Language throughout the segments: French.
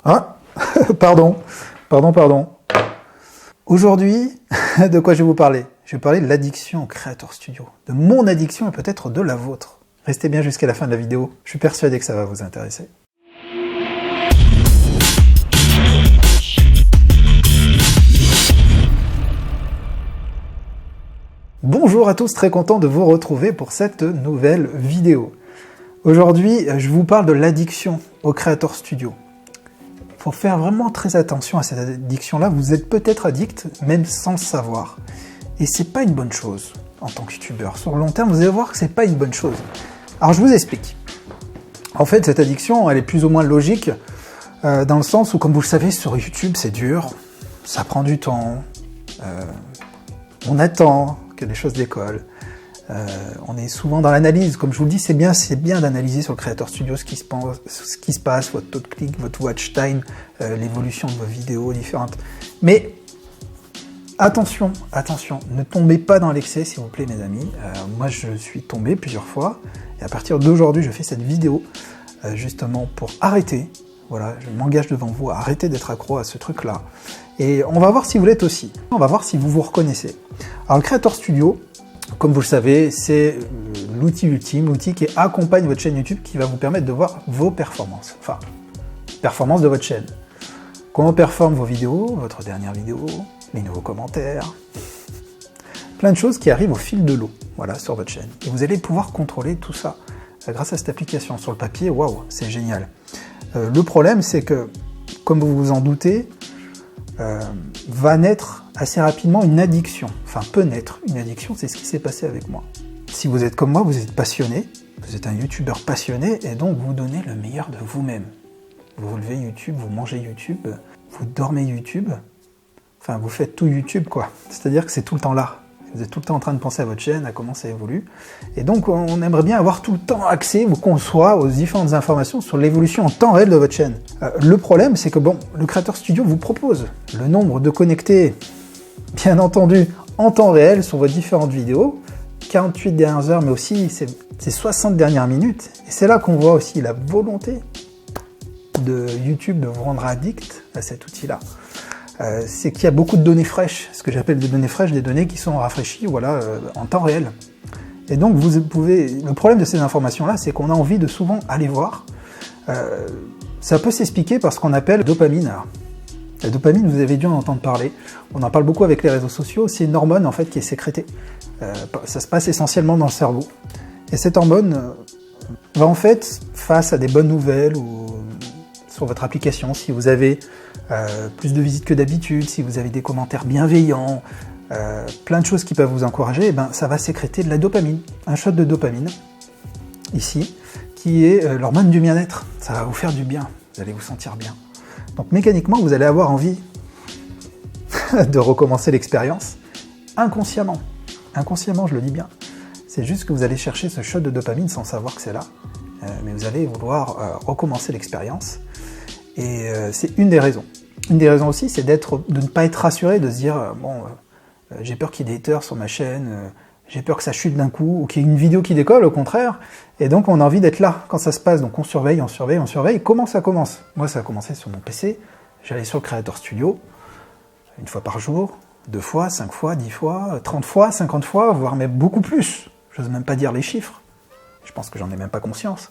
Ah, pardon. Aujourd'hui, de quoi je vais vous parler? Je vais parler de l'addiction au Creator Studio. De mon addiction et peut-être de la vôtre. Restez bien jusqu'à la fin de la vidéo. Je suis persuadé que ça va vous intéresser. Bonjour à tous, très content de vous retrouver pour cette nouvelle vidéo. Aujourd'hui, je vous parle de l'addiction au Creator Studio. Il faut faire vraiment très attention à cette addiction-là. Vous êtes peut-être addict, même sans le savoir. Et c'est pas une bonne chose en tant que youtubeur. Sur le long terme, vous allez voir que c'est pas une bonne chose. Alors je vous explique. En fait, cette addiction, elle est plus ou moins logique, dans le sens où, comme vous le savez, sur YouTube, c'est dur, ça prend du temps, on attend que les choses décollent. On est souvent dans l'analyse, comme je vous le dis, c'est bien d'analyser sur le Creator Studio ce qui se passe, votre taux de clic, votre watch time, l'évolution de vos vidéos différentes. Mais attention, ne tombez pas dans l'excès, s'il vous plaît, mes amis. Moi, je suis tombé plusieurs fois, et à partir d'aujourd'hui, je fais cette vidéo justement pour arrêter. Voilà, je m'engage devant vous à arrêter d'être accro à ce truc-là. Et on va voir si vous l'êtes aussi. On va voir si vous vous reconnaissez. Alors, le Creator Studio, comme vous le savez, c'est l'outil ultime, l'outil qui accompagne votre chaîne YouTube, qui va vous permettre de voir vos performances. Enfin, performances de votre chaîne. Comment performent vos vidéos, votre dernière vidéo, les nouveaux commentaires. Plein de choses qui arrivent au fil de l'eau, voilà, sur votre chaîne. Et vous allez pouvoir contrôler tout ça grâce à cette application. Sur le papier, waouh, c'est génial. Le problème, c'est que, comme vous vous en doutez, va naître assez rapidement une addiction. Enfin, peut naître une addiction, c'est ce qui s'est passé avec moi. Si vous êtes comme moi, vous êtes passionné, vous êtes un youtubeur passionné, et donc vous donnez le meilleur de vous-même. Vous vous levez YouTube, vous mangez YouTube, vous dormez YouTube, enfin, vous faites tout YouTube, quoi. C'est-à-dire que c'est tout le temps là. Vous êtes tout le temps en train de penser à votre chaîne, à comment ça évolue. Et donc, on aimerait bien avoir tout le temps accès, ou qu'on soit, aux différentes informations sur l'évolution en temps réel de votre chaîne. Le problème, c'est que, bon, le Creator Studio vous propose le nombre de connectés, bien entendu, en temps réel sur vos différentes vidéos, 48 dernières heures, mais aussi ces 60 dernières minutes. Et c'est là qu'on voit aussi la volonté de YouTube de vous rendre addict à cet outil-là. C'est qu'il y a beaucoup de données fraîches, ce que j'appelle des données fraîches, des données qui sont rafraîchies, voilà, en temps réel. Et donc vous pouvez. Le problème de ces informations-là, c'est qu'on a envie de souvent aller voir. Ça peut s'expliquer par ce qu'on appelle dopamine. Alors, la dopamine, vous avez dû en entendre parler. On en parle beaucoup avec les réseaux sociaux. C'est une hormone en fait qui est sécrétée. Ça se passe essentiellement dans le cerveau. Et cette hormone va en fait, face à des bonnes nouvelles ou sur votre application, si vous avez plus de visites que d'habitude, si vous avez des commentaires bienveillants, plein de choses qui peuvent vous encourager, et ben, ça va sécréter de la dopamine, un shot de dopamine, ici, qui est l'hormone du bien-être. Ça va vous faire du bien, vous allez vous sentir bien. Donc mécaniquement, vous allez avoir envie de recommencer l'expérience, inconsciemment. Inconsciemment, je le dis bien. C'est juste que vous allez chercher ce shot de dopamine sans savoir que c'est là, mais vous allez vouloir recommencer l'expérience. Et c'est une des raisons. Une des raisons aussi, c'est de ne pas être rassuré, de se dire j'ai peur qu'il y ait des haters sur ma chaîne, j'ai peur que ça chute d'un coup, ou qu'il y ait une vidéo qui décolle, au contraire. Et donc on a envie d'être là quand ça se passe. Donc on surveille. Comment ça commence? Moi, ça a commencé sur mon PC. J'allais sur le Creator Studio, une fois par jour, 2 fois, 5 fois, 10 fois, 30 fois, 50 fois, voire même beaucoup plus. Je n'ose même pas dire les chiffres. Je pense que j'en ai même pas conscience.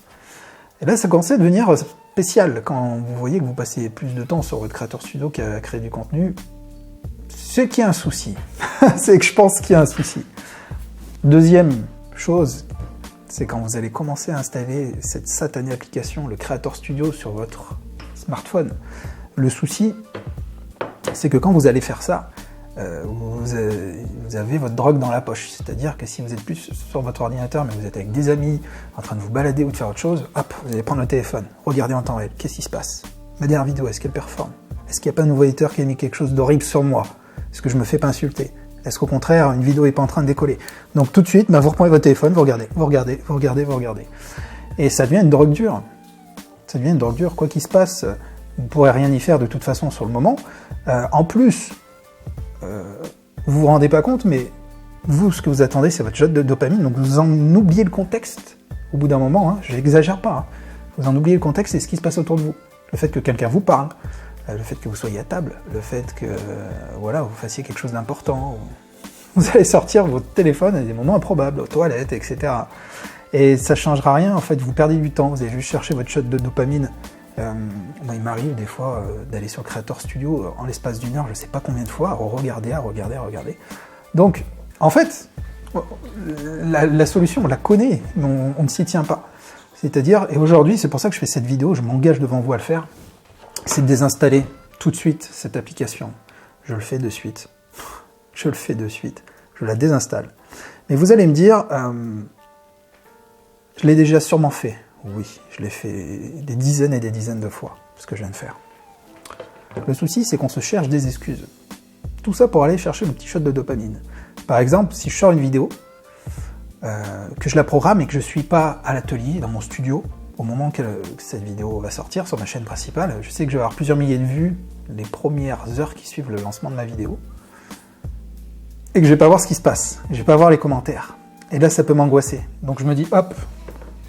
Et là, ça commençait à devenir spécial. Quand vous voyez que vous passez plus de temps sur votre Creator Studio qu'à créer du contenu, c'est qu'il y a un souci. C'est que je pense qu'il y a un souci. Deuxième chose, c'est quand vous allez commencer à installer cette satanée application, le Creator Studio, sur votre smartphone. Le souci, c'est que quand vous allez faire ça, vous avez votre drogue dans la poche. C'est-à-dire que si vous êtes plus sur votre ordinateur, mais vous êtes avec des amis, en train de vous balader ou de faire autre chose, hop, vous allez prendre le téléphone, regarder en temps réel. Qu'est-ce qui se passe? Ma dernière vidéo, est-ce qu'elle performe? Est-ce qu'il n'y a pas un nouveau hater qui a mis quelque chose d'horrible sur moi? Est-ce que je me fais pas insulter? Est-ce qu'au contraire, une vidéo n'est pas en train de décoller? Donc tout de suite, vous reprenez votre téléphone, vous regardez. Et ça devient une drogue dure. Ça devient une drogue dure. Quoi qu'il se passe, vous ne pourrez rien y faire de toute façon sur le moment. En plus, vous vous rendez pas compte, mais vous, ce que vous attendez, c'est votre shot de dopamine, donc vous en oubliez le contexte au bout d'un moment, hein, j'exagère pas, hein. Vous en oubliez le contexte et ce qui se passe autour de vous. Le fait que quelqu'un vous parle, le fait que vous soyez à table, le fait que voilà, vous fassiez quelque chose d'important. Vous allez sortir votre téléphone à des moments improbables, aux toilettes, etc. Et ça ne changera rien, en fait, vous perdez du temps, vous allez juste chercher votre shot de dopamine. Moi, il m'arrive des fois d'aller sur Creator Studio en l'espace d'1 heure, je ne sais pas combien de fois, à regarder. Donc, en fait, la solution, on la connaît, mais on ne s'y tient pas. C'est-à-dire, et aujourd'hui, c'est pour ça que je fais cette vidéo, je m'engage devant vous à le faire, c'est de désinstaller tout de suite cette application. Je le fais de suite. Je la désinstalle. Mais vous allez me dire, je l'ai déjà sûrement fait. Oui, je l'ai fait des dizaines et des dizaines de fois, ce que je viens de faire. Le souci, c'est qu'on se cherche des excuses. Tout ça pour aller chercher le petit shot de dopamine. Par exemple, si je sors une vidéo, que je la programme et que je ne suis pas à l'atelier, dans mon studio, au moment que cette vidéo va sortir sur ma chaîne principale, je sais que je vais avoir plusieurs milliers de vues les premières heures qui suivent le lancement de ma vidéo, et que je ne vais pas voir ce qui se passe, je ne vais pas voir les commentaires. Et là, ça peut m'angoisser. Donc je me dis, hop,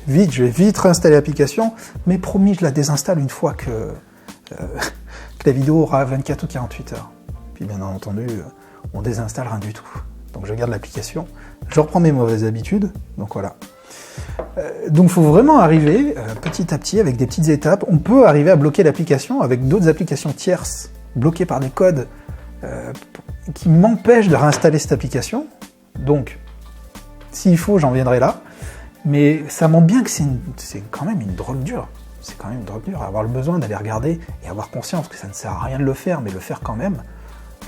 vite, je vais vite réinstaller l'application, mais promis, je la désinstalle une fois que la vidéo aura 24 ou 48 heures. Puis bien entendu, on désinstalle rien du tout. Donc je garde l'application, je reprends mes mauvaises habitudes, donc voilà. Donc il faut vraiment arriver petit à petit avec des petites étapes. On peut arriver à bloquer l'application avec d'autres applications tierces bloquées par des codes qui m'empêchent de réinstaller cette application. Donc s'il faut, j'en viendrai là. Mais ça montre bien que c'est quand même une drogue dure. C'est quand même une drogue dure. Avoir le besoin d'aller regarder et avoir conscience que ça ne sert à rien de le faire, mais le faire quand même,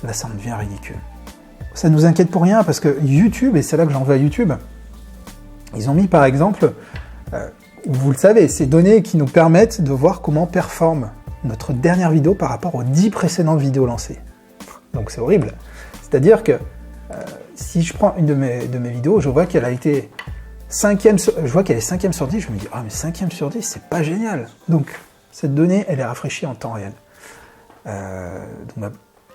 là ça me devient ridicule. Ça nous inquiète pour rien parce que YouTube, et c'est là que j'en veux à YouTube, ils ont mis par exemple, vous le savez, ces données qui nous permettent de voir comment performe notre dernière vidéo par rapport aux 10 précédentes vidéos lancées. Donc c'est horrible. C'est-à-dire que si je prends une de mes vidéos, je vois qu'elle a été 5e, je vois qu'elle est 5e sur 10, je me dis, ah mais 5e sur 10, c'est pas génial. Donc cette donnée, elle est rafraîchie en temps réel. Donc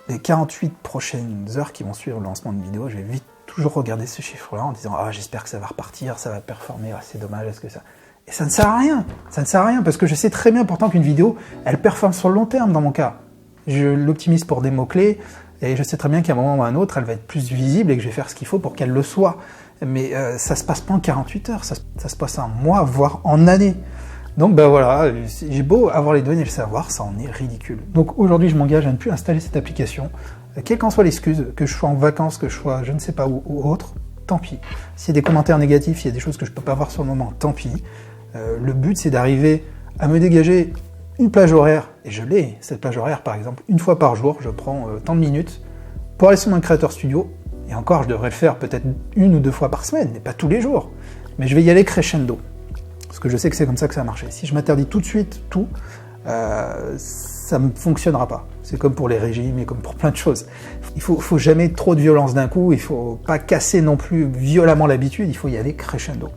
les 48 prochaines heures qui vont suivre le lancement de vidéo, je vais vite toujours regarder ce chiffre-là en disant, ah j'espère que ça va repartir, ça va performer, ah, c'est dommage, est-ce que ça... Et ça ne sert à rien, parce que je sais très bien pourtant qu'une vidéo, elle performe sur le long terme dans mon cas. Je l'optimise pour des mots-clés, et je sais très bien qu'à un moment ou à un autre, elle va être plus visible et que je vais faire ce qu'il faut pour qu'elle le soit. Mais ça se passe pas en 48 heures, ça se passe en mois, voire en années. Donc ben voilà, j'ai beau avoir les données et le savoir, ça en est ridicule. Donc aujourd'hui, je m'engage à ne plus installer cette application, quelle qu'en soit l'excuse, que je sois en vacances, que je sois je ne sais pas où ou autre, tant pis. S'il y a des commentaires négatifs, s'il y a des choses que je peux pas voir sur le moment, tant pis. Le but, c'est d'arriver à me dégager une plage horaire, et je l'ai, cette plage horaire par exemple, une fois par jour, je prends tant de minutes pour aller sur mon Creator Studio, et encore, je devrais le faire peut-être 1 ou 2 fois par semaine, mais pas tous les jours. Mais je vais y aller crescendo. Parce que je sais que c'est comme ça que ça a marché. Si je m'interdis tout de suite tout, ça ne fonctionnera pas. C'est comme pour les régimes et comme pour plein de choses. Il faut jamais trop de violence d'un coup, il ne faut pas casser non plus violemment l'habitude, il faut y aller crescendo.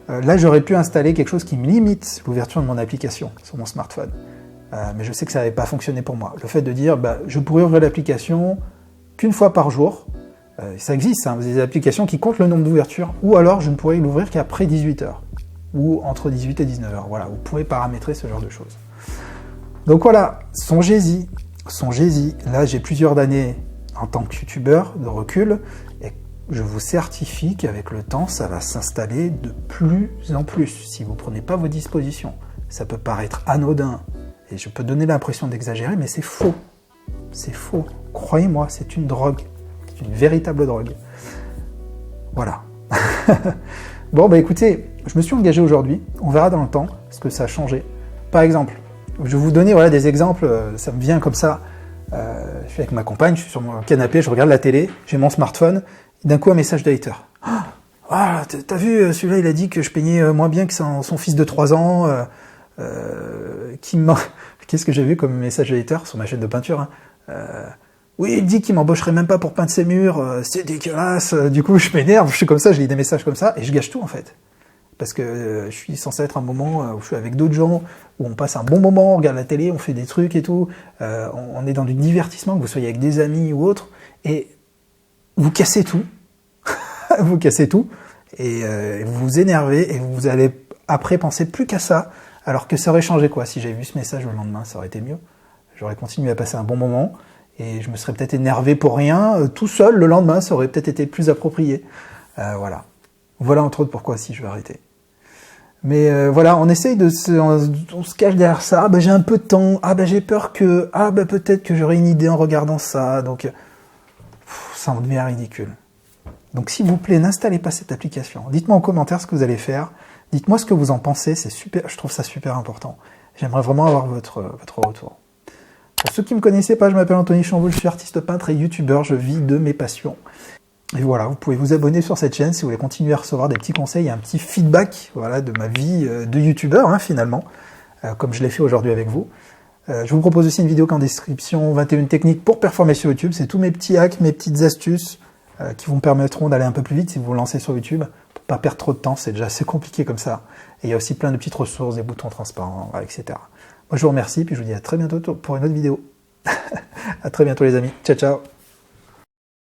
Là, j'aurais pu installer quelque chose qui me limite l'ouverture de mon application sur mon smartphone. Mais je sais que ça n'avait pas fonctionné pour moi. Le fait de dire, je pourrais ouvrir l'application qu'une fois par jour, ça existe, hein, des applications qui comptent le nombre d'ouvertures, ou alors je ne pourrais l'ouvrir qu'après 18 h, ou entre 18 et 19 h. Voilà, vous pouvez paramétrer ce genre de choses. Donc voilà, songez-y. Là, j'ai plusieurs années en tant que youtubeur de recul, et je vous certifie qu'avec le temps, ça va s'installer de plus en plus, si vous ne prenez pas vos dispositions. Ça peut paraître anodin, et je peux donner l'impression d'exagérer, mais c'est faux. C'est faux. Croyez-moi, c'est une drogue. C'est une véritable drogue. Voilà. Bon, écoutez, je me suis engagé aujourd'hui. On verra dans le temps ce que ça a changé. Par exemple, je vais vous donner des exemples. Ça me vient comme ça. Je suis avec ma compagne, je suis sur mon canapé, je regarde la télé, j'ai mon smartphone. Et d'un coup, un message de hater. Ah, t'as vu, celui-là, il a dit que je peignais moins bien que son fils de 3 ans. Qu'est-ce que j'ai vu comme message de hater sur ma chaîne de peinture, hein. Oui, il dit qu'il m'embaucherait même pas pour peindre ses murs, c'est dégueulasse. Du coup, je m'énerve, je suis comme ça, je lis des messages comme ça, et je gâche tout en fait. Parce que je suis censé être un moment où je suis avec d'autres gens, où on passe un bon moment, on regarde la télé, on fait des trucs et tout, on est dans du divertissement, que vous soyez avec des amis ou autres, et vous cassez tout, vous cassez tout, et vous vous énervez, et vous allez après penser plus qu'à ça, Alors que ça aurait changé quoi? Si j'avais vu ce message le lendemain, ça aurait été mieux. J'aurais continué à passer un bon moment et je me serais peut-être énervé pour rien. Tout seul, le lendemain, ça aurait peut-être été plus approprié. Voilà. Voilà entre autres pourquoi si je vais arrêter. Mais voilà, on essaye on se cache derrière ça. Ah bah j'ai un peu de temps. Ah bah j'ai peur que... Ah bah peut-être que j'aurai une idée en regardant ça. Donc ça en devient ridicule. Donc s'il vous plaît, n'installez pas cette application. Dites-moi en commentaire ce que vous allez faire. Dites-moi ce que vous en pensez. C'est super. Je trouve ça super important. J'aimerais vraiment avoir votre retour. Pour ceux qui ne me connaissaient pas, je m'appelle Anthony Chamboul, je suis artiste peintre et youtubeur. Je vis de mes passions. Et voilà, vous pouvez vous abonner sur cette chaîne si vous voulez continuer à recevoir des petits conseils et un petit feedback voilà, de ma vie de youtubeur, hein, finalement, comme je l'ai fait aujourd'hui avec vous. Je vous propose aussi une vidéo en description, 21 techniques pour performer sur YouTube. C'est tous mes petits hacks, mes petites astuces qui vous permettront d'aller un peu plus vite si vous vous lancez sur YouTube. Pour pas perdre trop de temps, c'est déjà assez compliqué comme ça. Et il y a aussi plein de petites ressources, des boutons transparents, voilà, etc. Moi je vous remercie, puis je vous dis à très bientôt pour une autre vidéo. À très bientôt les amis, ciao ciao.